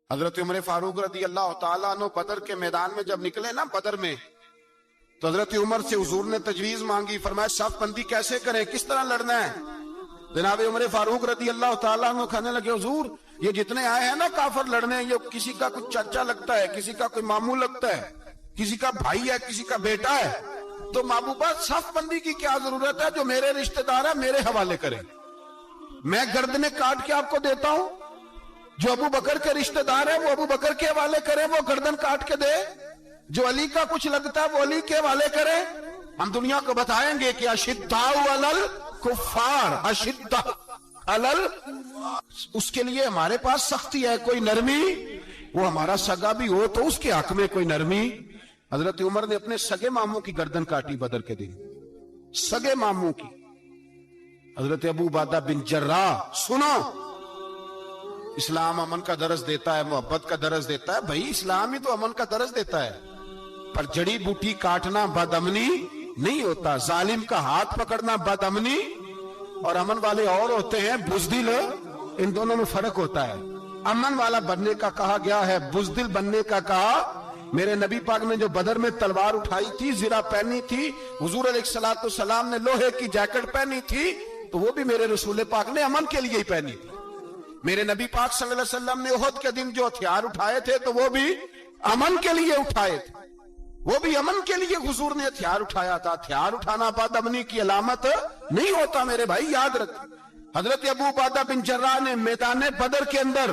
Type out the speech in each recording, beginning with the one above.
حضرت عمر فاروق رضی اللہ تعالیٰ عنہ بدر کے میدان میں جب نکلے نا بدر میں، تو حضرت عمر سے حضور نے تجویز مانگی، فرمایا صف بندی کیسے کریں، کس طرح لڑنا ہے؟ جناب عمر فاروق رضی اللہ تعالیٰ عنہ کہنے لگے حضور یہ جتنے آئے ہیں نا کافر لڑنے، یہ کسی کا کوئی چچا لگتا ہے، کسی کا کوئی ماموں لگتا ہے، کسی کا بھائی ہے، کسی کا بیٹا ہے، تو محبوبہ صف بندی کی کیا ضرورت ہے؟ جو میرے رشتہ دار ہے میرے حوالے کریں، میں گردنیں کاٹ کے آپ کو دیتا ہوں، جو ابو بکر کے رشتہ دار ہے وہ ابو بکر کے حوالے کرے، وہ گردن کاٹ کے دے، جو علی کا کچھ لگتا ہے وہ علی کے حوالے کرے۔ ہم دنیا کو بتائیں گے کہ اشداء علی الکفار، اشداء علی اس کے لیے ہمارے پاس سختی ہے، کوئی نرمی، وہ ہمارا سگا بھی ہو تو اس کے حق میں کوئی نرمی۔ حضرت عمر نے اپنے سگے ماموں کی گردن کاٹی بدر کے دن، سگے ماموں کی۔ حضرت ابو عبیدہ بن جراح، سنو، اسلام امن کا درس دیتا ہے، محبت کا درس دیتا ہے، بھائی اسلام ہی تو امن کا درس دیتا ہے، پر جڑی بوٹی کاٹنا بد امنی نہیں ہوتا، ظالم کا ہاتھ پکڑنا بد امنی، اور امن والے اور ہوتے ہیں بزدل، ان دونوں میں فرق ہوتا ہے۔ امن والا بننے کا کہا گیا ہے، بزدل بننے کا کہا۔ میرے نبی پاک نے جو بدر میں تلوار اٹھائی تھی، زرہ پہنی تھی، حضور علیہ السلام نے لوہے کی جیکٹ پہنی تھی، تو وہ بھی میرے رسول پاک نے امن کے لیے ہی پہنی تھی۔ میرے نبی پاک صلی اللہ علیہ وسلم نے احد کے دن جو ہتھیار اٹھائے تھے تو وہ بھی امن کے لیے اٹھائے تھے، وہ بھی امن کے لیے حضور نے ہتھیار اٹھایا تھا۔ ہتھیار اٹھانا بد امنی کی علامت نہیں ہوتا میرے بھائی، یاد رکھ۔ حضرت ابو عبیدہ بن جراح نے میدان بدر کے اندر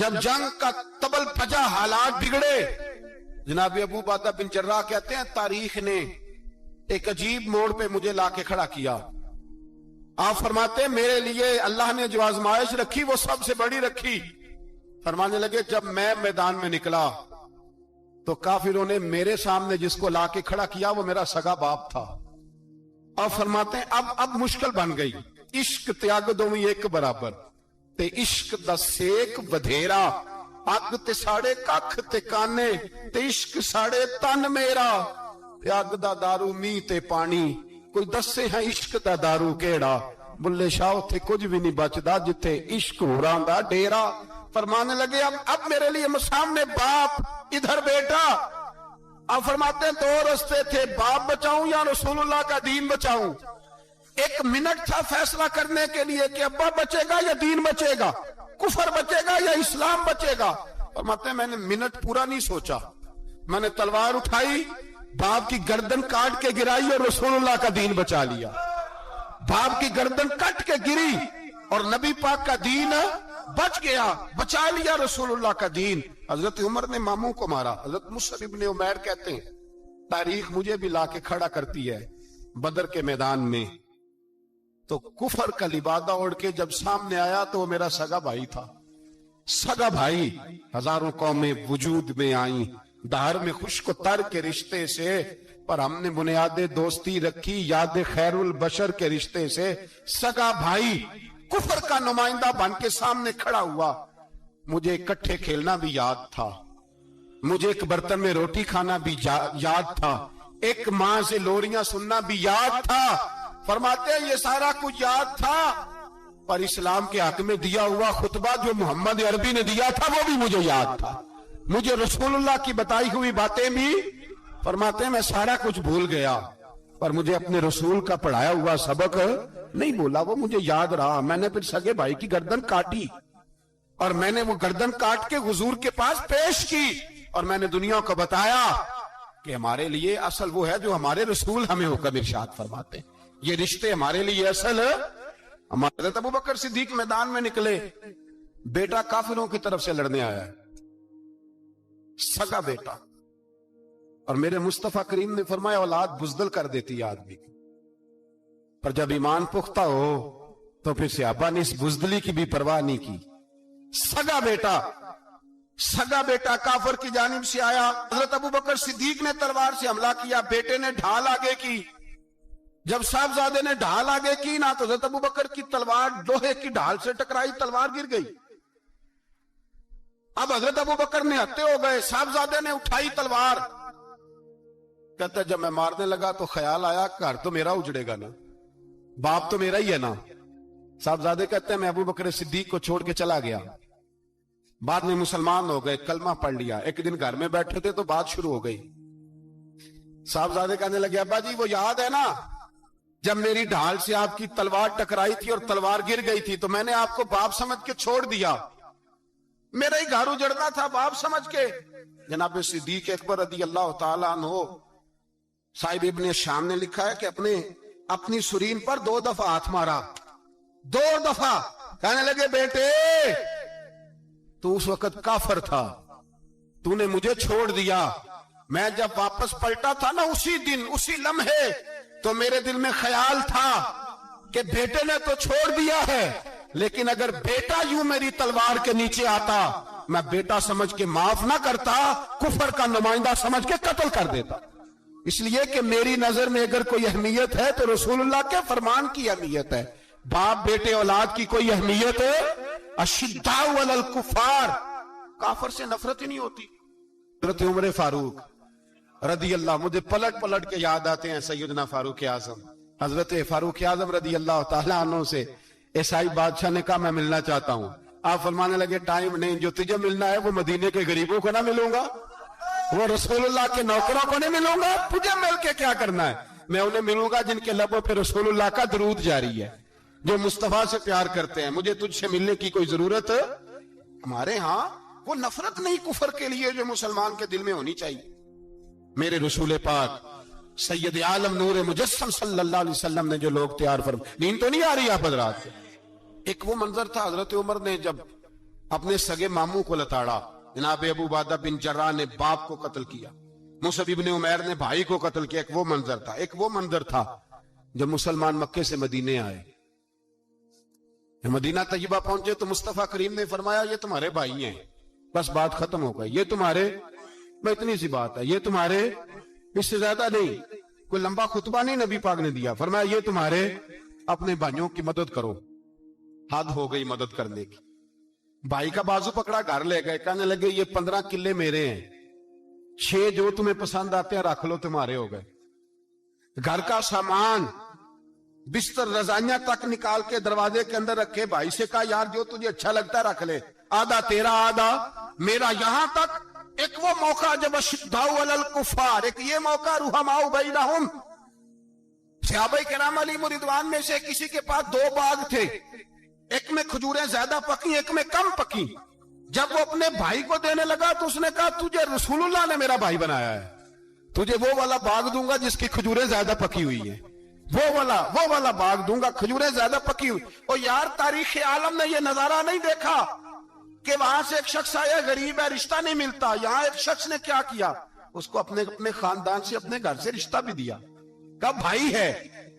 جب جنگ کا تبل پھجا، حالات بگڑے، جناب ابو عبیدہ بن جراح کہتے ہیں تاریخ نے ایک عجیب موڑ پہ مجھے لا کے کھڑا کیا۔ آپ فرماتے ہیں میرے لیے اللہ نے جو آزمائش رکھی وہ سب سے بڑی رکھی۔ فرمانے لگے جب میں میدان میں نکلا تو کافروں نے میرے سامنے جس کو لا کے کھڑا کیا وہ میرا سگا باپ تھا۔ اور فرماتے ہیں اب مشکل بن گئی، عشق تیاگ دوویں ایک برابر، تے عشق دا سیک ودھیرا، اگ تے ساڑے ککھ تے کانے، تے عشق ساڑے تن میرا، تے اگ دا دارو می تے پانی، کوئی دسے ہیں عشق دا دارو کیڑا، بلے شاہ تھے کچھ بھی نہیں بچدا جتھے عشق ہوراں دا ڈیرا۔ فرمانے لگے اب میرے لیے سامنے باپ، ادھر بیٹا۔ اب فرماتے ہیں دو رستے تھے، باپ بچاؤں یا رسول اللہ کا دین بچاؤں۔ ایک منٹ تھا فیصلہ کرنے کے لیے کہ ابا بچے گا یا دین بچے گا، کفر بچے گا یا اسلام بچے گا۔ فرماتے ہیں میں نے منٹ پورا نہیں سوچا، میں نے تلوار اٹھائی، باپ کی گردن کاٹ کے گرائی اور رسول اللہ کا دین بچا لیا۔ باپ کی گردن کٹ کے گری اور نبی پاک کا دین بچ گیا، بچا لیا رسول اللہ کا دین۔ حضرت عمر نے ماموں کو مارا۔ حضرت مصعب ابن عمیر کہتے ہیں تاریخ مجھے بھی لا کے کھڑا کرتی ہے بدر کے میدان میں، تو کفر کا لبادہ اوڑھ کے جب سامنے آیا تو وہ میرا سگا بھائی تھا، سگا بھائی۔ ہزاروں قومیں وجود میں آئیں دہر میں خشک و تر کے رشتے سے، پر ہم نے بنیاد دوستی رکھی یاد خیر البشر کے رشتے سے۔ سگا بھائی کفر کا نمائندہ بن کے سامنے کھڑا ہوا۔ مجھے اکٹھے کھیلنا بھی یاد تھا، مجھے ایک برتن میں روٹی کھانا بھی یاد تھا، ایک ماں سے لوریاں سننا بھی یاد تھا۔ فرماتے ہیں یہ سارا کچھ یاد تھا، پر اسلام کے حق میں دیا ہوا خطبہ جو محمد عربی نے دیا تھا وہ بھی مجھے یاد تھا، مجھے رسول اللہ کی بتائی ہوئی باتیں بھی۔ فرماتے ہیں میں سارا کچھ بھول گیا، پر مجھے اپنے رسول کا پڑھایا ہوا سبق نہیں بولا، وہ مجھے یاد رہا۔ میں نے پھر سگے بھائی کی گردن کاٹی اور میں نے وہ گردن کاٹ کے حضور کے پاس پیش کی، اور میں نے دنیا کو بتایا کہ ہمارے لیے اصل وہ ہے جو ہمارے رسول ہمیں حکم ارشاد فرماتے ہیں، یہ رشتے ہمارے لیے اصل ہے۔ ہمارے حضرت ابو بکر صدیق میدان میں نکلے، بیٹا کافروں کی طرف سے لڑنے آیا ہے، سگا بیٹا، اور میرے مصطفیٰ کریم نے فرمایا اولاد بزدل کر دیتی ہے آدمی کی، پر جب ایمان پختہ ہو تو پھر صحابہ نے اس بزدلی کی بھی پرواہ نہیں کی۔ سگا بیٹا کافر کی جانب سے آیا، حضرت ابو بکر صدیق نے تلوار سے حملہ کیا، بیٹے نے ڈھال آگے کی۔ جب صاحبزادے نے ڈھال آگے کی نا تو حضرت ابو بکر کی تلوار لوہے کی ڈھال سے ٹکرائی، تلوار گر گئی۔ اب حضرت ابو بکر نے ہتے ہو گئے، صاحبزادے نے اٹھائی تلوار، کہتا جب میں مارنے لگا تو خیال آیا گھر تو میرا اجڑے گا نا، باپ تو میرا ہی ہے نا۔ صاحبزادے کہتے ہیں میں ابو بکر صدیق کو چھوڑ کے چلا گیا، بعد میں مسلمان ہو گئے, کلمہ پڑھ لیا. ایک دن گھر میں بیٹھے تھے تو بات شروع ہو گئی. صاحبزادے کہنے لگے ابا جی وہ یاد ہے نا جب میری ڈھال سے آپ کی تلوار ٹکرائی تھی اور تلوار گر گئی تھی تو میں نے آپ کو باپ سمجھ کے چھوڑ دیا, میرا ہی گھر اجڑنا تھا باپ سمجھ کے. جناب صدیق اکبر رضی اللہ تعالیٰ عنہ صاحب ابن شام نے لکھا ہے کہ اپنی سرین پر 2 دفعہ ہاتھ مارا, 2 دفعہ. کہنے لگے بیٹے تو اس وقت کافر تھا, تو نے مجھے چھوڑ دیا. میں جب واپس پلٹا تھا نا اسی دن اسی لمحے تو میرے دل میں خیال تھا کہ بیٹے نے تو چھوڑ دیا ہے, لیکن اگر بیٹا یوں میری تلوار کے نیچے آتا میں بیٹا سمجھ کے معاف نہ کرتا, کفر کا نمائندہ سمجھ کے قتل کر دیتا. اس لیے کہ میری نظر میں اگر کوئی اہمیت ہے تو رسول اللہ کے فرمان کی اہمیت ہے. باپ بیٹے اولاد کی کوئی اہمیت ہے؟ اشداء علی الکفار, کافر سے نفرت ہی نہیں ہوتی. حضرت عمر فاروق رضی اللہ, مجھے پلٹ پلٹ کے یاد آتے ہیں سیدنا فاروق اعظم. حضرت فاروق اعظم رضی اللہ تعالیٰ عنہ سے عیسائی بادشاہ نے کہا میں ملنا چاہتا ہوں. آپ فرمانے لگے ٹائم نہیں, جو تجھے ملنا ہے وہ مدینے کے غریبوں کو نہ ملوں گا, وہ رسول اللہ کے نوکروں کو نہیں ملوں گا, تجھے مل کے کیا کرنا ہے؟ میں انہیں ملوں گا جن کے لبوں پہ رسول اللہ کا درود جاری ہے, جو مصطفیٰ سے پیار کرتے ہیں. مجھے تجھ سے ملنے کی کوئی ضرورت ہے؟ ہمارے ہاں وہ نفرت نہیں کفر کے لیے جو مسلمان کے دل میں ہونی چاہیے. میرے رسول پاک سید عالم نور مجسم صلی اللہ علیہ وسلم نے جو لوگ تیار فرمائے. نیند تو نہیں آ رہی آپ حضرات؟ ایک وہ منظر تھا حضرت عمر نے جب اپنے سگے ماموں کو لتاڑا, جناب ابو عبیدہ بن جراح نے باپ کو قتل کیا, مصعب ابن عمیر نے بھائی کو قتل کیا. ایک وہ منظر تھا. ایک وہ منظر تھا جب مسلمان مکے سے مدینے آئے, مدینہ طیبہ پہنچے تو مصطفیٰ کریم نے فرمایا یہ تمہارے بھائی ہیں, بس بات ختم ہو گئی. یہ تمہارے, میں اتنی سی بات ہے, یہ تمہارے, اس سے زیادہ نہیں. کوئی لمبا خطبہ نہیں نبی پاک نے دیا. فرمایا یہ تمہارے, اپنے بھائیوں کی مدد کرو. حد ہو گئی مدد کرنے کی. بھائی کا بازو پکڑا, گھر لے گئے. کہنے لگے یہ 15 کلے میرے ہیں, 6 جو تمہیں پسند آتے ہیں رکھ لو, تمہارے ہو گئے. گھر کا سامان بستر رضائیاں تک نکال کے دروازے کے اندر رکھے. بھائی سے کہا یار جو تجھے اچھا لگتا ہے رکھ لے, آدھا تیرا آدھا میرا. یہاں تک ایک وہ موقع جب اشداء علی الکفار, ایک یہ موقع رحماء بینہم. صحابہ کرام علیہم رضوان میں سے کسی کے پاس 2 باغ تھے, ایک میں کھجوریں زیادہ پکی ایک میں کم پکی. جب وہ اپنے بھائی کو دینے لگا تو اس نے کہا تجھے رسول اللہ نے میرا بھائی بنایا ہے, تجھے وہ والا باغ دوں گا جس کی کھجوریں زیادہ پکی ہوئی ہیں, وہ والا باغ دوں گا, کھجوریں زیادہ پکی ہوئی. اور یار تاریخ عالم نے یہ نظارہ نہیں دیکھا کہ وہاں سے ایک شخص آیا غریب ہے رشتہ نہیں ملتا. یہاں ایک شخص نے کیا کیا, اس کو اپنے خاندان سے اپنے گھر سے رشتہ بھی دیا. کہا بھائی ہے,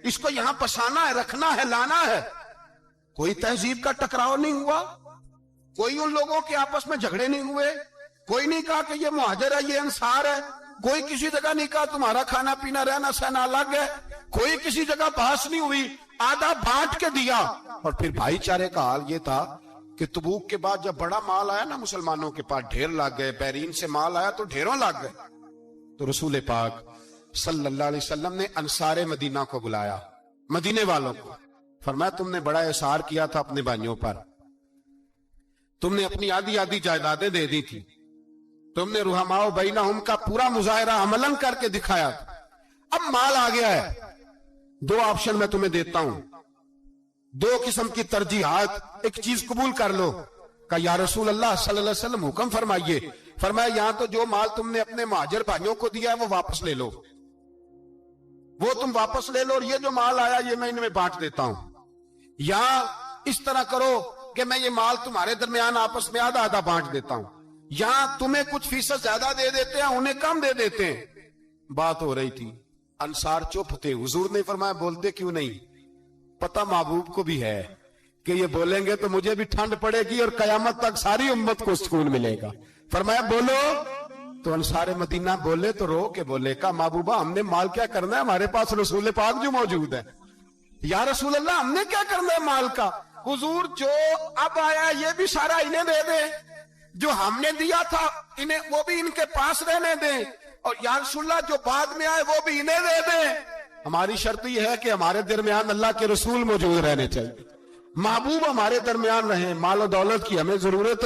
اس کو یہاں پسانا ہے, رکھنا ہے, لانا ہے. کوئی تہذیب کا ٹکراؤ نہیں ہوا, کوئی ان لوگوں کے آپس میں جھگڑے نہیں ہوئے, کوئی نہیں کہا کہ یہ مہاجر ہے یہ انصار ہے, کوئی کسی جگہ نہیں کہا تمہارا کھانا پینا رہنا سہنا الگ ہے, کوئی کسی جگہ بحث نہیں ہوئی, آدھا بانٹ کے دیا. اور پھر بھائی چارے کا حال یہ تھا کہ تبوک کے بعد جب بڑا مال آیا نا مسلمانوں کے پاس, ڈھیر لگ گئے. بحرین سے مال آیا تو ڈھیروں لگ گئے. تو رسول پاک صلی اللہ علیہ وسلم نے انصار مدینہ کو بلایا, مدینے والوں کو. فرمایا تم نے بڑا احسار کیا تھا اپنے بھائیوں پر, تم نے اپنی آدھی آدھی جائیدادیں دے دی تھی, تم نے رحماء بینہم کا پورا مظاہرہ عملاً کر کے دکھایا. اب مال آ گیا ہے, 2 آپشن میں تمہیں دیتا ہوں, 2 قسم کی ترجیحات, ایک چیز قبول کر لو. کہ یا رسول اللہ صلی اللہ علیہ وسلم حکم فرمائیے. فرمایا یہاں تو جو مال تم نے اپنے مہاجر بھائیوں کو دیا ہے وہ واپس لے لو, وہ تم واپس لے لو, اور یہ جو مال آیا یہ میں ان میں بانٹ دیتا ہوں. یا اس طرح کرو کہ میں یہ مال تمہارے درمیان آپس میں آدھا آدھا بانٹ دیتا ہوں, یا تمہیں کچھ فیصد زیادہ دے دیتے ہیں انہیں کم دے دیتے ہیں. بات ہو رہی تھی, انصار چپ تھے. حضور نے فرمایا بولتے کیوں نہیں, پتہ محبوب کو بھی ہے کہ یہ بولیں گے تو مجھے بھی ٹھنڈ پڑے گی اور قیامت تک ساری امت کو سکون ملے گا. فرمایا بولو. تو انصار مدینہ بولے تو رو کے بولے, کہا محبوبہ ہم نے مال کیا کرنا ہے, ہمارے پاس رسول پاک جو موجود ہے. یا رسول اللہ ہم نے کیا کرنا ہے مال کا, حضور جو اب آیا یہ بھی سارا انہیں دے دیں, جو ہم نے دیا تھا انہیں وہ بھی ان کے پاس رہنے دیں, اور یا رسول اللہ جو بعد میں آئے وہ بھی انہیں دے دیں. ہماری شرط یہ ہے کہ ہمارے درمیان اللہ کے رسول موجود رہنے چاہیے, محبوب ہمارے درمیان رہیں, مال و دولت کی ہمیں ضرورت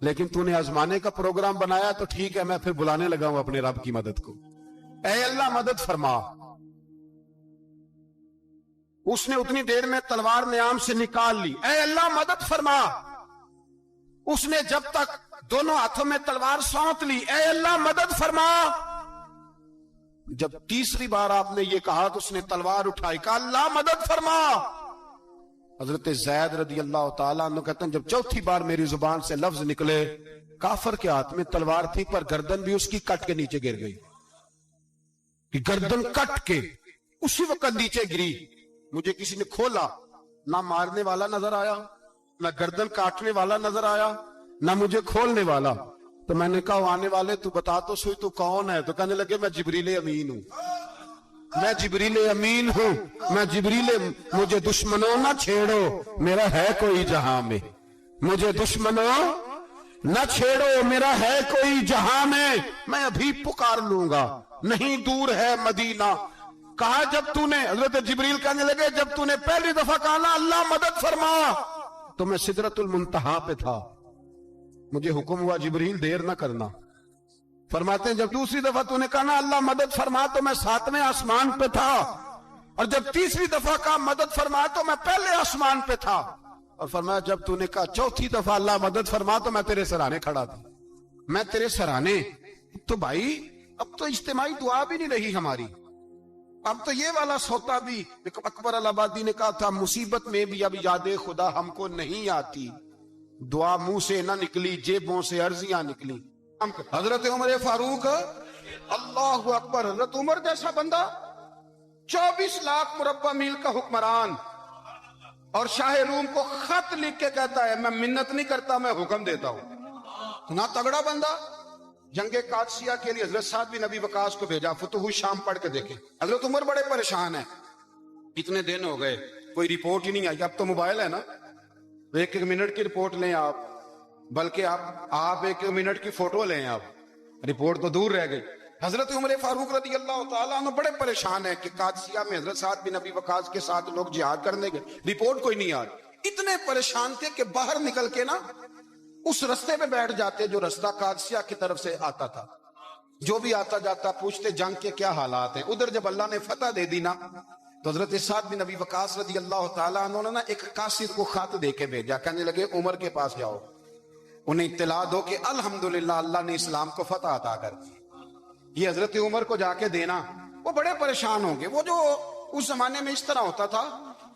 لیکن تو نے آزمانے کا پروگرام بنایا تو ٹھیک ہے، میں پھر بلانے لگا ہوں اپنے رب کی مدد کو، اے اللہ مدد فرما۔ اس نے اتنی دیر میں تلوار نیام سے نکال لی، اے اللہ مدد فرما۔ اس نے جب تک دونوں ہاتھوں میں تلوار سونت لی، اے اللہ مدد فرما۔ جب تیسری بار آپ نے یہ کہا تو اس نے تلوار اٹھائی، کہا اللہ مدد فرما۔ حضرت زید رضی اللہ تعالیٰ عنہ کہتے ہیں جب چوتھی بار میری زبان سے لفظ نکلے، کافر کے ہاتھ میں تلوار تھی پر گردن بھی اس کی کٹ کے نیچے گر گئی، کہ گردن کٹ کے اسی وقت نیچے گری۔ مجھے کسی نے کھولا، نہ مارنے والا نظر آیا، نہ گردن کاٹنے والا نظر آیا، نہ مجھے کھولنے والا۔ تو میں نے کہا آنے والے تو بتا تو سوئی تو کون ہے؟ تو کہنے لگے میں جبریل امین ہوں، میں جبریل امین ہوں، میں جبریل، مجھے دشمنوں نہ چھیڑو، میرا ہے کوئی جہاں میں، مجھے دشمنوں نہ چھیڑو، میرا ہے کوئی جہاں میں ابھی پکار لوں گا، نہیں دور ہے مدینہ۔ کہا جب تو نے، حضرت جبریل کہنے لگے جب تو نے پہلی دفعہ کہا نا اللہ مدد فرما، تو میں سدرۃ المنتہا پہ تھا، مجھے حکم ہوا جبریل دیر نہ کرنا۔ فرماتے ہیں جب دوسری دفعہ تو نے کہا نا اللہ مدد فرما تو میں 7ویں آسمان پہ تھا، اور جب تیسری دفعہ کہا مدد فرما تو میں پہلے آسمان پہ تھا، اور فرمایا جب تو نے کہا چوتھی دفعہ اللہ مدد فرما تو میں تیرے سرانے کھڑا تھا، میں تیرے سرانے۔ تو بھائی اب تو اجتماعی دعا بھی نہیں رہی ہماری، اب تو یہ والا سوتا بھی، اکبر الآبادی نے کہا تھا مصیبت میں بھی اب یاد خدا ہم کو نہیں آتی، دعا منہ سے نہ نکلی جیبوں سے عرضیاں نکلی۔ حضرت عمر فاروق اللہ اکبر، حضرت عمر جیسا بندہ 24 لاکھ مربع میل کا حکمران، اور شاہ روم کو خط لکھ کے کہتا ہے میں منت نہیں کرتا میں حکم دیتا ہوں، نہ تگڑا بندہ۔ جنگ قادسیہ کے لیے حضرت سعد بن ابی وقاص کو بھیجا، فتوح شام پڑھ کے دیکھیں۔ حضرت عمر بڑے پریشان ہیں، اتنے دن ہو گئے کوئی رپورٹ ہی نہیں آئی، اب تو موبائل ہے نا، ایک منٹ کی رپورٹ لیں آپ، بلکہ آپ 1 منٹ کی فوٹو لیں، آپ رپورٹ تو دور رہ گئی۔ حضرت عمر فاروق رضی اللہ تعالیٰ عنہ بڑے پریشان ہیں کہ قادسیہ میں حضرت سعد بن ابی وقاص کے ساتھ لوگ جہاد کرنے گئے، رپورٹ کوئی نہیں آ رہی۔ اتنے پریشان تھے کہ باہر نکل کے نا اس رستے پہ بیٹھ جاتے جو رستہ قادسیہ کی طرف سے آتا تھا، جو بھی آتا جاتا پوچھتے جنگ کے کیا حالات ہیں۔ ادھر جب اللہ نے فتح دے دی نا تو حضرت سعد بن ابی وقاص رضی اللہ تعالیٰ عنہ نے نا ایک قاصد کو خط دے کے بھیجا، کہنے لگے عمر کے پاس جاؤ، انہیں اطلاع دو کہ الحمدللہ اللہ نے اسلام کو فتح عطا کر دی۔ یہ حضرت عمر کو جا کے دینا، وہ بڑے پریشان ہوں گے۔ وہ جو اس زمانے میں اس طرح ہوتا تھا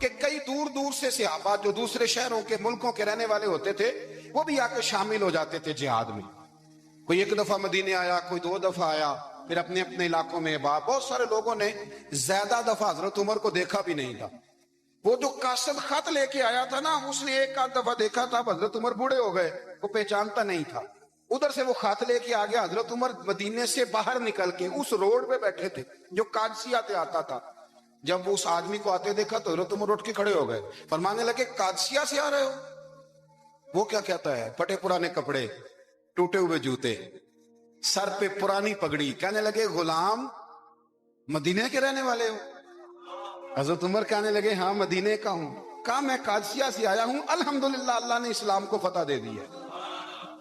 کہ کئی دور دور سے صحابہ جو دوسرے شہروں کے ملکوں کے رہنے والے ہوتے تھے وہ بھی آ کے شامل ہو جاتے تھے جہاد میں، کوئی 1 دفعہ مدینے آیا، کوئی 2 دفعہ آیا، پھر اپنے اپنے علاقوں میں بہت سارے لوگوں نے زیادہ دفعہ حضرت عمر کو دیکھا بھی نہیں تھا۔ وہ جو قاصد خط لے کے آیا تھا نا اس نے 1 آدھ دفعہ دیکھا تھا، حضرت عمر بوڑھے ہو گئے، وہ پہچانتا نہیں تھا۔ ادھر سے وہ خط لے کے آ گیا، حضرت عمر مدینے سے باہر نکل کے اس روڈ پہ بیٹھے تھے جو قادسیہ سے آتا تھا۔ جب وہ اس آدمی کو آتے دیکھا تو حضرت عمر اٹھ کے کھڑے ہو گئے، فرمانے لگے قادسیہ سے آ رہے ہو؟ وہ کیا کہتا ہے؟ پھٹے پرانے کپڑے، ٹوٹے ہوئے جوتے، سر پہ پرانی پگڑی، کہنے لگے غلام مدینے کے رہنے والے ہو؟ حضرت عمر کہنے لگے ہاں مدینے کا ہوں۔ کہا میں قادسیہ سے آیا ہوں، الحمدللہ اللہ نے اسلام کو فتح دے دی ہے،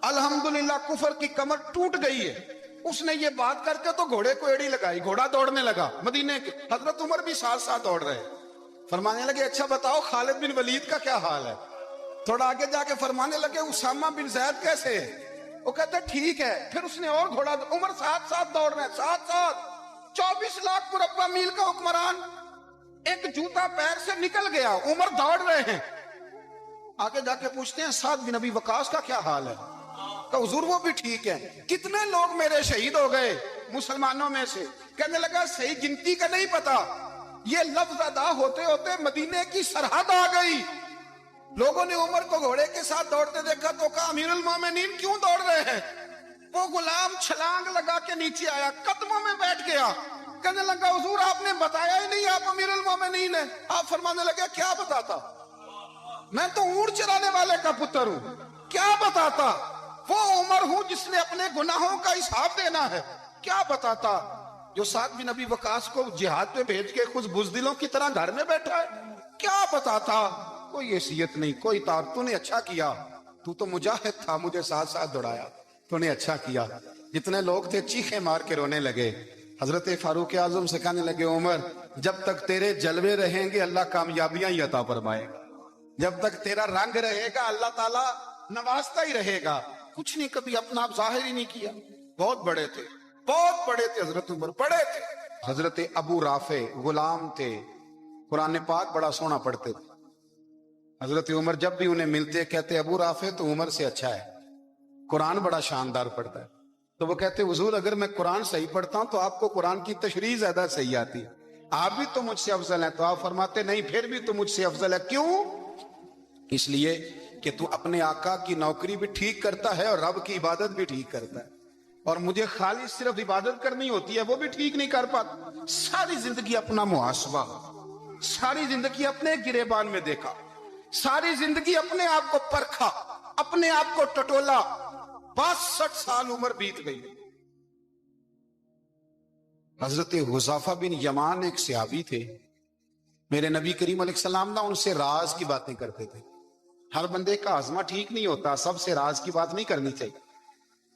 الحمدللہ کفر کی کمر ٹوٹ گئی ہے۔ اس نے یہ بات کر کے تو گھوڑے کو ایڑی لگائی، گھوڑا دوڑنے لگا مدینے کے، حضرت عمر بھی ساتھ ساتھ دوڑ رہے، فرمانے لگے اچھا بتاؤ خالد بن ولید کا کیا حال ہے؟ تھوڑا آگے جا کے فرمانے لگے اسامہ بن زید کیسے ہے؟ وہ کہتے ٹھیک ہے۔ پھر اس نے اور گھوڑا، عمر ساتھ ساتھ دوڑ رہے ہیں، ساتھ ساتھ 24 لاکھ مربع میل کا حکمران، ایک جوتا پیر سے نکل گیا، عمر دوڑ رہے ہیں۔ آگے جا کے پوچھتے ہیں سعد بن ابی وقاص کا کیا حال ہے؟ کہ حضور وہ بھی ٹھیک ہے۔ کتنے لوگ میرے شہید ہو گئے مسلمانوں میں سے؟ کہنے لگا صحیح گنتی کا نہیں پتا، یہ لفظ ادا ہوتے ہوتے مدینے کی سرحد آ گئی۔ لوگوں نے عمر کو گھوڑے کے ساتھ دوڑتے دیکھا تو کہا امیر المومنین کیوں دوڑ رہے ہیں؟ وہ غلام چھلانگ لگا کے نیچے آیا، قدموں میں بیٹھ گیا، کہنے لگا حضور آپ نے بتایا ہی نہیں آپ امیر المومنین ہیں۔ آپ فرمانے لگے کیا بتاتا؟ میں تو اونٹ چرانے والے کا پتر ہوں، کیا بتاتا؟ وہ عمر ہوں جس نے اپنے گناہوں کا حساب دینا ہے، کیا بتاتا؟ جو سعد بن ابی وقاص کو جہاد پہ بھیج کے کچھ بزدلوں کی طرح گھر میں بیٹھا ہے، کیا بتاتا؟ کوئی حیثیت نہیں، کوئی تار، تو نے اچھا کیا تو تو مجاہد تھا، مجھے ساتھ ساتھ دوڑایا، تو نے اچھا کیا۔ جتنے لوگ تھے چیخیں مار کے رونے لگے۔ حضرت فاروق اعظم سے کہنے لگے عمر جب تک تیرے جلوے رہیں گے اللہ کامیابیاں ہی عطا فرمائے گا، جب تک تیرا رنگ رہے گا اللہ تعالیٰ نوازتا ہی رہے گا۔ کچھ نہیں کبھی اپنا آپ ظاہر ہی نہیں کیا۔ بہت بڑے تھے، بہت بڑے تھے حضرت عمر، بڑے تھے۔ حضرت ابو رافع غلام تھے، قرآن پاک بڑا سونا پڑھتے تھے۔ حضرت عمر جب بھی انہیں ملتے کہتے ابو رافع تو عمر سے اچھا ہے، قرآن بڑا شاندار پڑھتا ہے۔ تو وہ کہتے حضور اگر میں قرآن صحیح پڑھتا ہوں تو آپ کو قرآن کی تشریح زیادہ صحیح آتی ہے، آپ بھی تو مجھ سے افضل ہیں۔ تو آپ فرماتے نہیں پھر بھی تو مجھ سے افضل ہے۔ کیوں؟ اس لیے کہ تو اپنے آقا کی نوکری بھی ٹھیک کرتا ہے اور رب کی عبادت بھی ٹھیک کرتا ہے، اور مجھے خالی صرف عبادت کرنی ہوتی ہے وہ بھی ٹھیک نہیں کر پاتا۔ ساری زندگی اپنا محاسبہ، ساری زندگی اپنے گریبان میں دیکھا، ساری زندگی اپنے آپ کو پرکھا، اپنے آپ کو ٹٹولا۔ 62 سال عمر بیت گئی۔ حضرت حذیفہ بن یمان ایک صحابی تھے، میرے نبی کریم علیہ السلام نہ ان سے راز کی باتیں کرتے تھے۔ ہر بندے کا ہاضمہ ٹھیک نہیں ہوتا، سب سے راز کی بات نہیں کرنی چاہیے۔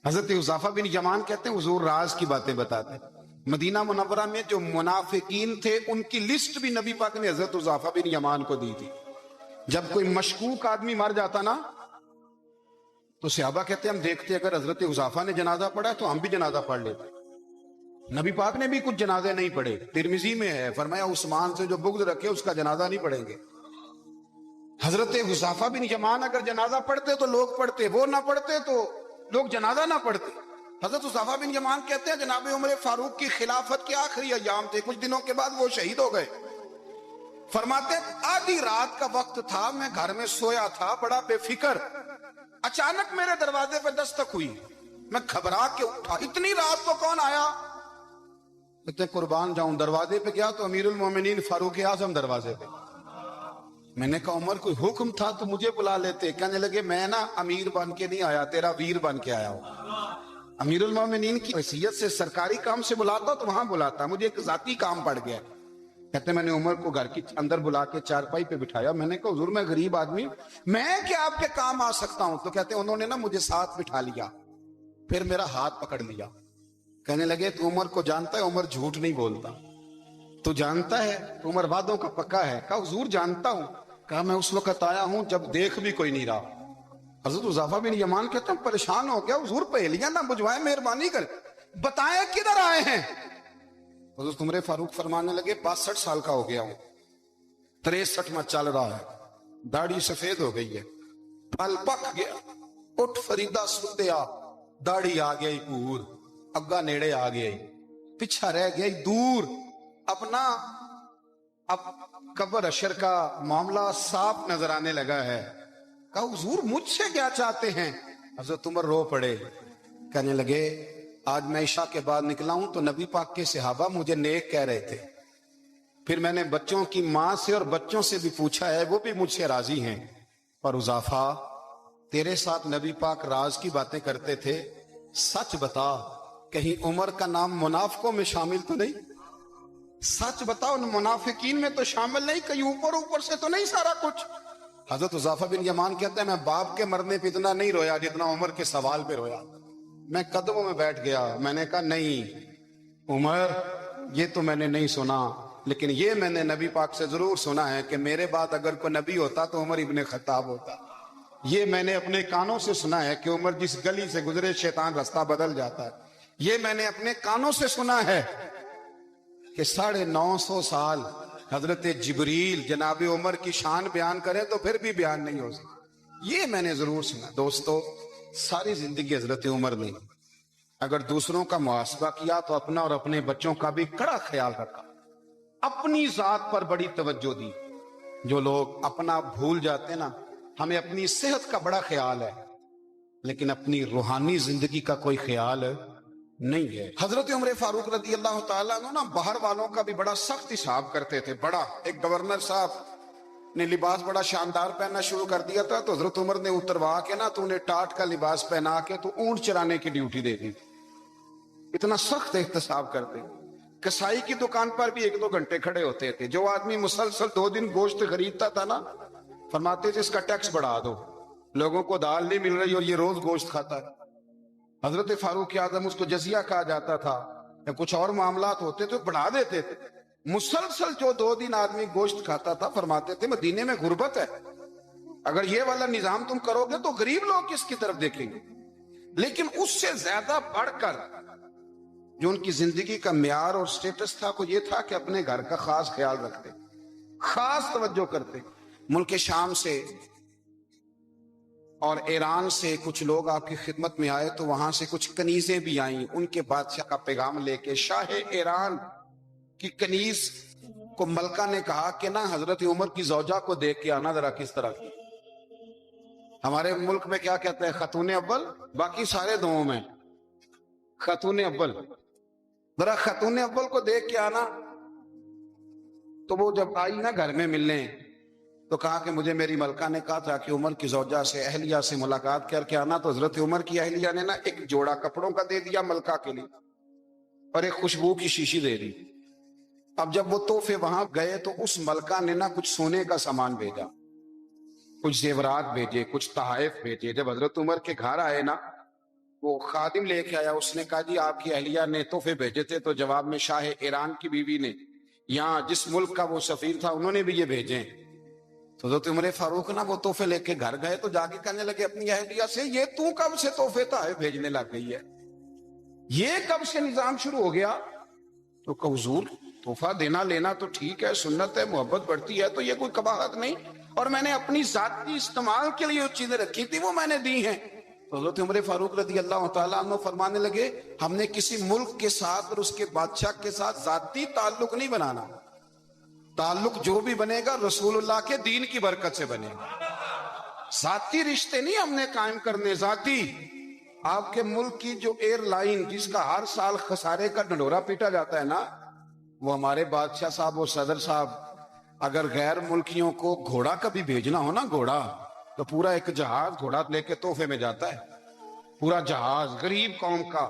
حضرت حذیفہ بن یمان کہتے ہیں حضور راز کی باتیں بتاتے۔ مدینہ منورہ میں جو منافقین تھے ان کی لسٹ بھی نبی پاک نے حضرت حذیفہ بن یمان کو دی تھی۔ جب کوئی مشکوک آدمی مر جاتا نا تو صحابہ کہتے ہیں ہم دیکھتے اگر حضرت حذیفہ نے جنازہ پڑھا تو ہم بھی جنازہ پڑھ لیتے۔ نبی پاک نے بھی کچھ جنازے نہیں پڑھے، ترمذی میں ہے، فرمایا عثمان سے جو بغض رکھے اس کا جنازہ نہیں پڑھیں گے۔ حضرت حذیفہ بن یمان اگر جنازہ پڑھتے تو لوگ پڑھتے، وہ نہ پڑھتے تو لوگ جنازہ نہ پڑھتے۔ حضرت حذیفہ بن یمان کہتے ہیں جناب عمر فاروق کی خلافت کے آخری ایام تھے، کچھ دنوں کے بعد وہ شہید ہو گئے۔ فرماتے آدھی رات کا وقت تھا، میں گھر میں سویا تھا بڑا بے فکر، اچانک میرے دروازے پہ دستک ہوئی، میں گھبرا کے اٹھا، اتنی رات کو کون آیا؟ کہتے قربان جاؤں، دروازے پہ گیا تو امیر المومنین فاروق اعظم دروازے پہ۔ میں نے کہا عمر کوئی حکم تھا تو مجھے بلا لیتے۔ کہنے لگے میں نا امیر بن کے نہیں آیا، تیرا ویر بن کے آیا ہوں۔ امیر المومنین کی حیثیت سے سرکاری کام سے بلاتا تو وہاں بلاتا، مجھے ایک ذاتی کام پڑ گیا۔ کہتے میں نے عمر کو گھر کی اندر بلا کے چارپائی پہ بٹھایا، میں نے کہا حضور میں غریب آدمی میں کیا آپ کے کام آ سکتا ہوں؟ تو کہتے انہوں نے نا مجھے ساتھ بٹھا لیا، پھر میرا ہاتھ پکڑ لیا، کہنے لگے تو عمر کو جانتا ہے؟ عمر جھوٹ نہیں بولتا، تو جانتا ہے عمر وعدوں کا پکا ہے؟ کہا حضور جانتا ہوں۔ کہا میں اس وقت آیا ہوں جب دیکھ بھی کوئی نہیں رہا۔ حضرت حذیفہ بن یمان کہتے ہیں پریشان ہو گیا، حضور پہیلیاں نہ بجھوائیں، مہربانی کر بتائیں کدھر آئے ہیں؟ حضرت عمر فاروق فرمانے لگے 62 سال کا ہو گیا ہوں، 63 میں چل رہا ہے، داڑھی سفید ہو گئی ہے، پھل پک گیا، اٹھ فریدہ ستیا، داڑھی آ گئی پور، اگا نیڑے آ گئی، پیچھا رہ گئی دور، اپنا اب قبر اشر کا معاملہ صاف نظر آنے لگا ہے۔ کہا حضور مجھ سے کیا چاہتے ہیں؟ حضرت عمر رو پڑے، کہنے لگے آج میں عشاء کے بعد نکلا ہوں تو نبی پاک کے صحابہ مجھے نیک کہہ رہے تھے، پھر میں نے بچوں کی ماں سے اور بچوں سے بھی پوچھا ہے، وہ بھی مجھ سے راضی ہیں۔ اور حذیفہ تیرے ساتھ نبی پاک راز کی باتیں کرتے تھے، سچ بتا کہیں عمر کا نام منافقوں میں شامل تو نہیں؟ سچ بتا ان منافقین میں تو شامل نہیں، کہیں اوپر اوپر سے تو نہیں سارا کچھ؟ حضرت حذیفہ بن یمان کہتے ہیں میں باپ کے مرنے پہ اتنا نہیں رویا جتنا عمر کے سوال پہ رویا۔ میں قدموں میں بیٹھ گیا، میں نے کہا نہیں عمر یہ تو میں نے نہیں سنا، لیکن یہ میں نے نبی پاک سے ضرور سنا ہے کہ میرے بعد اگر کوئی نبی ہوتا تو عمر ابن خطاب ہوتا۔ یہ میں نے اپنے کانوں سے سنا ہے کہ عمر جس گلی سے گزرے شیطان رستہ بدل جاتا ہے۔ یہ میں نے اپنے کانوں سے سنا ہے کہ 950 سال حضرت جبریل جناب عمر کی شان بیان کریں تو پھر بھی بیان نہیں ہو سکتا۔ یہ میں نے ضرور سنا۔ دوستو ساری زندگی حضرت عمر نے اگر دوسروں کا محاسبہ کیا تو اپنا اور اپنے بچوں کا بھی کڑا خیال رکھا، اپنی ذات پر بڑی توجہ دی۔ جو لوگ اپنا بھول جاتے نا، ہمیں اپنی صحت کا بڑا خیال ہے لیکن اپنی روحانی زندگی کا کوئی خیال نہیں ہے۔ حضرت عمر فاروق رضی اللہ تعالیٰ عنہ نا باہر والوں کا بھی بڑا سخت حساب کرتے تھے۔ بڑا ایک گورنر صاحب نے لباس بڑا شاندار پہننا شروع کر دیا تھا تو حضرت عمر نے اتروا کے نا تو انہیں ٹاٹ کا لباس پہنا کے تو اونٹ چرانے کی ڈیوٹی دے دی۔ اتنا سخت احتساب کرتے۔ کسائی کی دکان پر بھی 1-2 گھنٹے کھڑے ہوتے تھے۔ جو آدمی مسلسل 2 دن گوشت خریدتا تھا نا، فرماتے تھے اس کا ٹیکس بڑھا دو، لوگوں کو دال نہیں مل رہی اور یہ روز گوشت کھاتا ہے. حضرت فاروق اعظم اس کو جزیہ کہا جاتا تھا یا کچھ اور معاملات ہوتے تو بڑھا دیتے تھے. مسلسل جو 2 دن آدمی گوشت کھاتا تھا فرماتے تھے مدینے میں غربت ہے, اگر یہ والا نظام تم کرو گے تو غریب لوگ کس کی طرف دیکھیں گے. لیکن اس سے زیادہ بڑھ کر جو ان کی زندگی کا معیار اور سٹیٹس تھا وہ یہ تھا کہ اپنے گھر کا خاص خیال رکھتے, خاص توجہ کرتے. ملک شام سے اور ایران سے کچھ لوگ آپ کی خدمت میں آئے تو وہاں سے کچھ کنیزیں بھی آئیں, ان کے بادشاہ کا پیغام لے کے. شاہ ایران کی کنیز کو ملکہ نے کہا کہ نہ حضرت عمر کی زوجہ کو دیکھ کے آنا ذرا کس طرح کی. ہمارے ملک میں کیا کہتے ہیں, خاتون اول, باقی سارے دوؤں میں خاتون اول. ذرا خاتون اول کو دیکھ کے آنا. تو وہ جب آئی نا گھر میں ملنے تو کہا کہ مجھے میری ملکہ نے کہا تھا کہ عمر کی زوجہ سے اہلیہ سے ملاقات کر کے آنا. تو حضرت عمر کی اہلیہ نے نا ایک جوڑا کپڑوں کا دے دیا ملکہ کے لیے اور ایک خوشبو کی شیشی دے دی. اب جب وہ تحفے وہاں گئے تو اس ملکہ نے نا کچھ سونے کا سامان بھیجا, کچھ زیورات بھیجے, کچھ تحائف بھیجے. جب حضرت عمر کے گھر آئے نا وہ خادم لے کے آیا, اس نے کہا جی آپ کی اہلیہ نے تحفے بھیجے تھے. تو جواب میں شاہ ایران کی بیوی نے, یہاں جس ملک کا وہ سفیر تھا انہوں نے بھی یہ بھیجے. تو حضرت عمر فاروق نا وہ تحفے لے کے گھر گئے تو جا کے کہنے لگے اپنی اہلیہ سے, یہ تو کب سے تحفے تحائف بھیجنے لگ گئی ہے, یہ کب سے نظام شروع ہو گیا؟ تو کہ حضور تحفہ دینا لینا تو ٹھیک ہے, سنت ہے, محبت بڑھتی ہے, تو یہ کوئی قباحت نہیں, اور میں نے اپنی ذاتی استعمال کے لیے جو چیزیں رکھی تھی وہ میں نے دی ہیں. تو حضرت عمر فاروق رضی اللہ تعالیٰ عنہ فرمانے لگے ہم نے کسی ملک کے ساتھ اور اس کے بادشاہ کے ساتھ ذاتی تعلق نہیں بنانا, تعلق جو بھی بنے گا رسول اللہ کے دین کی برکت سے بنے گا. ذاتی رشتے نہیں ہم نے قائم کرنے, ذاتی. آپ کے ملک کی جو ایئر لائن جس کا ہر سال خسارے کا ڈنڈورا پیٹا جاتا ہے نا, وہ ہمارے بادشاہ صاحب اور صدر صاحب اگر غیر ملکیوں کو گھوڑا کبھی بھیجنا ہو نا, گھوڑا, تو پورا ایک جہاز گھوڑا لے کے تحفے میں جاتا ہے, پورا جہاز. غریب قوم کا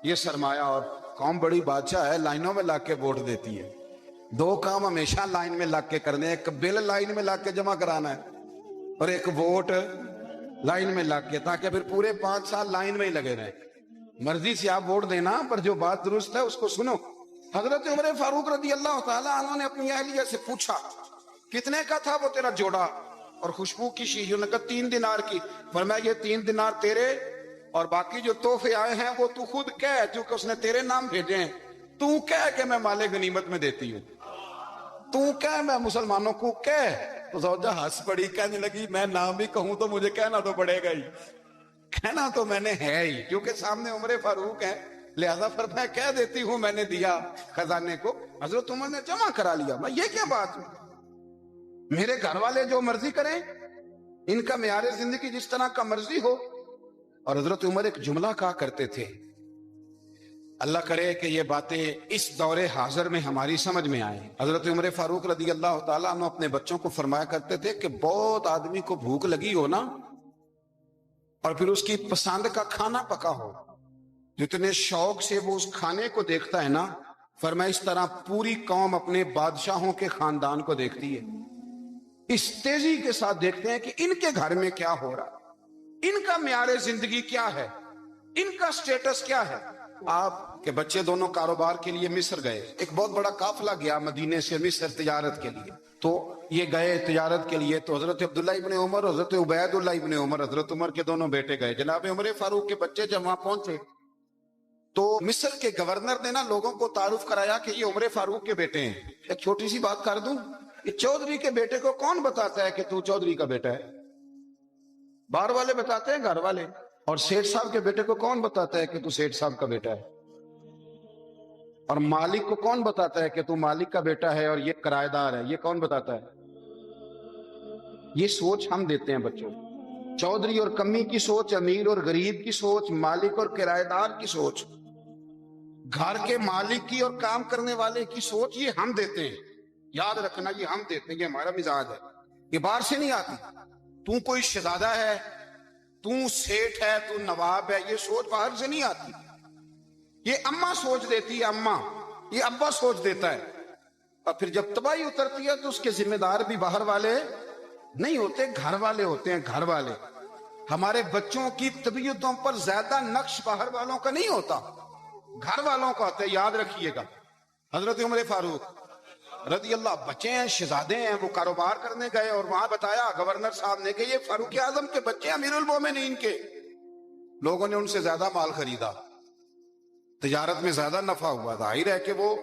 یہ سرمایہ, اور قوم بڑی بادشاہ ہے, لائنوں میں لگ کے ووٹ دیتی ہے. 2 کام ہمیشہ لائن میں لگ کے کرنے, ایک بل لائن میں لگ کے جمع کرانا ہے اور ایک ووٹ لائن میں لگ کے, تاکہ پھر پورے 5 سال لائن میں ہی لگے رہے. مرضی سے آپ ووٹ دینا, پر جو بات درست ہے اس کو سنو. حضرت عمر فاروق رضی اللہ تعالیٰ عنہ نے اپنی اہلیہ سے پوچھا کتنے کا تھا وہ تیرا جوڑا اور خوشبو کی شیشی؟ انہوں نے کہا 3 دینار کی. فرمایا یہ 3 دینار تیرے, اور باقی جو تحفے آئے ہیں وہ تو خود کہہ, چونکہ اس نے تیرے نام بھیجے ہیں, تو کہہ کہ میں مال غنیمت میں دیتی ہوں, تو کہہ میں مسلمانوں کو کہہ. تو زوجہ ہنس پڑی, کہنے لگی میں نام بھی کہوں تو مجھے کہنا تو پڑے گا ہی, کہنا تو میں نے ہے ہی, کیونکہ سامنے عمر فاروق ہے, لہذا فرمایا کہہ دیتی ہوں میں نے دیا خزانے کو. حضرت عمر نے جمع کرا لیا. میں یہ کیا بات ہے, میرے گھر والے جو مرضی کریں, ان کا معیار زندگی جس طرح کا مرضی ہو. اور حضرت عمر ایک جملہ کہا کرتے تھے, اللہ کرے کہ یہ باتیں اس دور حاضر میں ہماری سمجھ میں آئیں. حضرت عمر فاروق رضی اللہ تعالیٰ عنہ اپنے بچوں کو فرمایا کرتے تھے کہ بہت آدمی کو بھوک لگی ہو نا, اور پھر اس کی پسند کا کھانا پکا ہو, جتنے شوق سے وہ اس کھانے کو دیکھتا ہے نا, فرمایا اس طرح پوری قوم اپنے بادشاہوں کے خاندان کو دیکھتی ہے, اس تیزی کے ساتھ دیکھتے ہیں کہ ان کے گھر میں کیا ہو رہا, ان کا معیار زندگی کیا ہے, ان کا سٹیٹس کیا ہے. آپ کے بچے دونوں کاروبار کے لیے مصر گئے, ایک بہت بڑا قافلہ گیا مدینے سے مصر تجارت کے لیے. تو یہ گئے تجارت کے لیے, تو حضرت عبداللہ ابن عمر, حضرت عبید اللہ ابن عمر, حضرت عمر کے دونوں بیٹے گئے. جناب عمر فاروق کے بچے جب وہاں پہنچے تو مصر کے گورنر نے نا لوگوں کو تعارف کرایا کہ یہ عمر فاروق کے بیٹے ہیں. ایک چھوٹی سی بات کر دوں, یہ چودھری کے بیٹے کو کون بتاتا ہے کہ تو چودھری کا بیٹا ہے؟ باہر والے بتاتے ہیں, گھر والے. اور سیٹھ صاحب کے بیٹے کو کون بتاتا ہے کہ تو سیٹھ صاحب کا بیٹا ہے؟ اور مالک کو کون بتاتا ہے کہ تو مالک کا بیٹا ہے اور یہ کرایہ دار ہے؟ یہ کون بتاتا ہے؟ یہ سوچ ہم دیتے ہیں بچوں. چودھری اور کمی کی سوچ, امیر اور غریب کی سوچ, مالک اور کرایہ دار کی سوچ, گھر کے مالک کی اور کام کرنے والے کی سوچ, یہ ہم دیتے ہیں. یاد رکھنا, یہ ہم دیتے ہیں, یہ ہمارا مزاج ہے, یہ باہر سے نہیں آتی. تو کوئی شہزادہ ہے, تو سیٹھ ہے, تو نواب ہے, یہ سوچ باہر سے نہیں آتی. یہ اماں سوچ دیتی ہے, اماں, یہ ابا سوچ دیتا ہے. اور پھر جب تباہی اترتی ہے تو اس کے ذمہ دار بھی باہر والے نہیں ہوتے, گھر والے ہوتے ہیں, گھر والے. ہمارے بچوں کی طبیعتوں پر زیادہ نقش باہر والوں کا نہیں ہوتا، گھر والوں کا ہوتا ہے، یاد رکھیے گا۔ حضرت عمر فاروق رضی اللہ، بچے ہیں، شہزادے ہیں، وہ کاروبار کرنے گئے اور وہاں بتایا گورنر صاحب نے کہ یہ فاروق اعظم کے بچے امیر المومنین کے۔ لوگوں نے ان سے زیادہ مال خریدا، تجارت میں زیادہ نفع ہوا، ظاہر ہے کہ وہ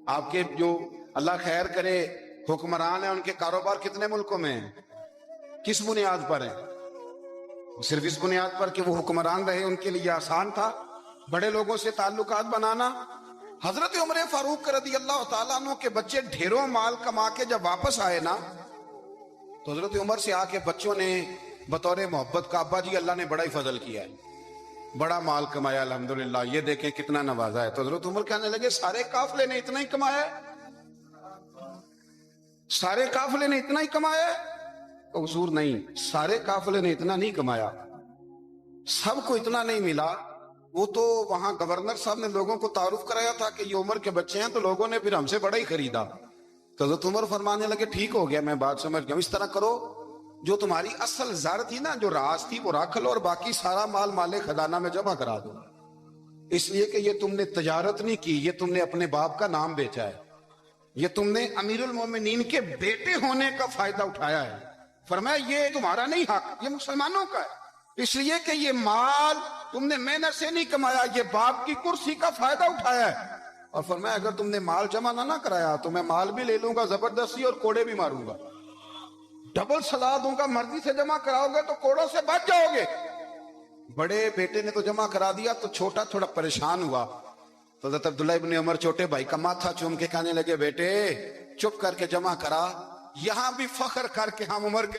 آپ کے جو اللہ خیر کرے حکمران ہیں، ان کے کاروبار کتنے ملکوں میں ہیں، کس بنیاد پر ہیں؟ صرف اس بنیاد پر کہ وہ حکمران رہے، ان کے لیے آسان تھا بڑے لوگوں سے تعلقات بنانا۔ حضرت عمر فاروق رضی اللہ تعالیٰ عنہ کے بچے ڈھیروں مال کما کے جب واپس آئے نا، تو حضرت عمر سے آ کے بچوں نے بطور محبت کا، ابا جی اللہ نے بڑا ہی فضل کیا ہے، بڑا مال کمایا الحمدللہ، یہ دیکھیں کتنا نوازا ہے۔ تو حضرت عمر کہنے لگے سارے قافلے نے اتنا ہی کمایا ہے، سارے قافلے نے اتنا ہی کمایا ہے؟ تو حضور نہیں، سارے قافلے نے اتنا نہیں کمایا، سب کو اتنا نہیں ملا۔ وہ تو وہاں گورنر صاحب نے لوگوں کو تعارف کرایا تھا کہ یہ عمر کے بچے ہیں، تو لوگوں نے پھر ہم سے بڑا ہی خریدا۔ تو حضرت عمر فرمانے لگے ٹھیک ہو گیا، میں بات سمجھ گیا، اس طرح کرو، جو تمہاری اصل زر تھی نا، جو راز تھی، وہ رکھ لو اور باقی سارا مال مال خزانہ میں جمع کرا دو، اس لیے کہ یہ تم نے تجارت نہیں کی، یہ تم نے اپنے باپ کا نام بیچا ہے، یہ تم نے امیر المومنین کے بیٹے ہونے کا فائدہ اٹھایا ہے۔ فرمایا یہ تمہارا نہیں حق، یہ مسلمانوں کا ہے، اس لیے کہ یہ مال تم نے محنت سے نہیں کمایا، یہ باپ کی کرسی کا فائدہ اٹھایا ہے۔ اور فرمایا اگر تم نے مال جمع نہ کرایا تو میں مال بھی لے لوں گا زبردستی اور کوڑے بھی ماروں گا، ڈبل سزا دوں گا، مرضی سے جمع کراؤ گے تو کوڑوں سے بچ جاؤ گے۔ بڑے بیٹے نے تو جمع کرا دیا، تو چھوٹا تھوڑا پریشان ہوا، تو حضرت عبداللہ ابن عمر چھوٹے بھائی کا ماتھا چوم کے کہنے لگے بیٹے چپ کر کے جمع کرا، یہاں بھی فخر کر کے ہم عمر کے